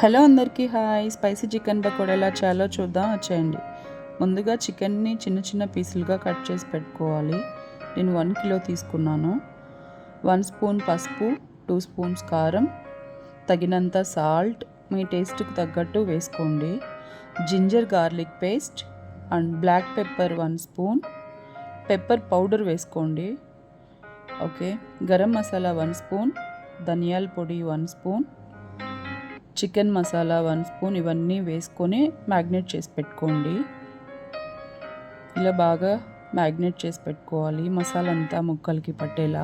Hello అందరికీ hi. Spicy chicken pakoda ఎలా చేయాలో చూద్దాం, వచ్చేయండి. ముందుగా చికెన్ని చిన్న చిన్న పీసులుగా కట్ చేసి పెట్టుకోవాలి. నేను 1 కిలో తీసుకున్నాను. 1 స్పూన్ పసుపు, 2 స్పూన్స్ కారం, తగినంత సాల్ట్, మీ టేస్ట్కి తగ్గట్టు వేసుకోండి. Ginger garlic paste and black pepper 1 spoon, pepper powder వేసుకోండి. ఓకే, గరం మసాలా 1 స్పూన్, ధనియాల పొడి 1 స్పూన్, చికెన్ మసాలా 1 స్పూన్, ఇవన్నీ వేసుకొని మ్యాగ్నేట్ చేసి పెట్టుకోండి. ఇలా బాగా మ్యాగ్నేట్ చేసి పెట్టుకోవాలి, మసాలా అంతా ముక్కలకి పట్టేలా.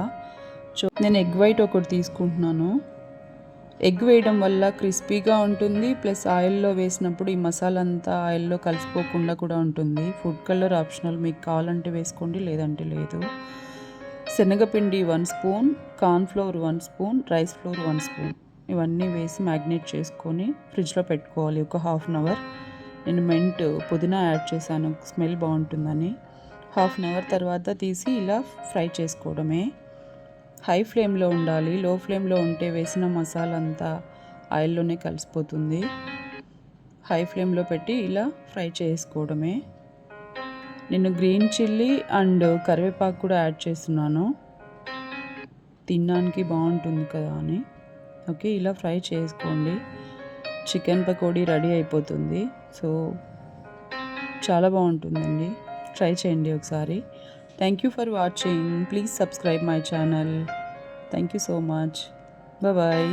నేను ఎగ్ వైట్ ఒకటి తీసుకుంటున్నాను. ఎగ్ వేయడం వల్ల క్రిస్పీగా ఉంటుంది, ప్లస్ ఆయిల్లో వేసినప్పుడు ఈ మసాలా అంతా ఆయిల్లో కలిసిపోకుండా కూడా ఉంటుంది. ఫుడ్ కలర్ ఆప్షనల్, మీకు కావాలంటే వేసుకోండి, లేదంటే లేదు. శనగపిండి 1 spoon, cornflour 1 spoon, rice flour 1 spoon, ఇవన్నీ వేసి మ్యాగ్నేట్ చేసుకొని ఫ్రిడ్జ్లో పెట్టుకోవాలి ఒక హాఫ్ అన్ అవర్. నేను పుదీనా యాడ్ చేశాను, స్మెల్ బాగుంటుందని. హాఫ్ అన్ అవర్ తర్వాత తీసి ఇలా ఫ్రై చేసుకోవడమే. హై ఫ్లేమ్లో ఉండాలి, లో ఫ్లేమ్లో ఉంటే వేసిన మసాలా అంతా ఆయిల్లోనే కలిసిపోతుంది. హై ఫ్లేమ్లో పెట్టి ఇలా ఫ్రై చేసుకోవడమే. నేను గ్రీన్ చిల్లీ అండ్ కరివేపాకు కూడా యాడ్ చేస్తున్నాను, తినడానికి బాగుంటుంది కదా అని. ఓకే, ఇలా ఫ్రై చేసుకోండి. చికెన్ పకోడీ రెడీ అయిపోతుంది. సో చాలా బాగుంటుందండి, ట్రై చేయండి ఒకసారి. Thank you for watching. Please subscribe my channel. Thank you so much. Bye.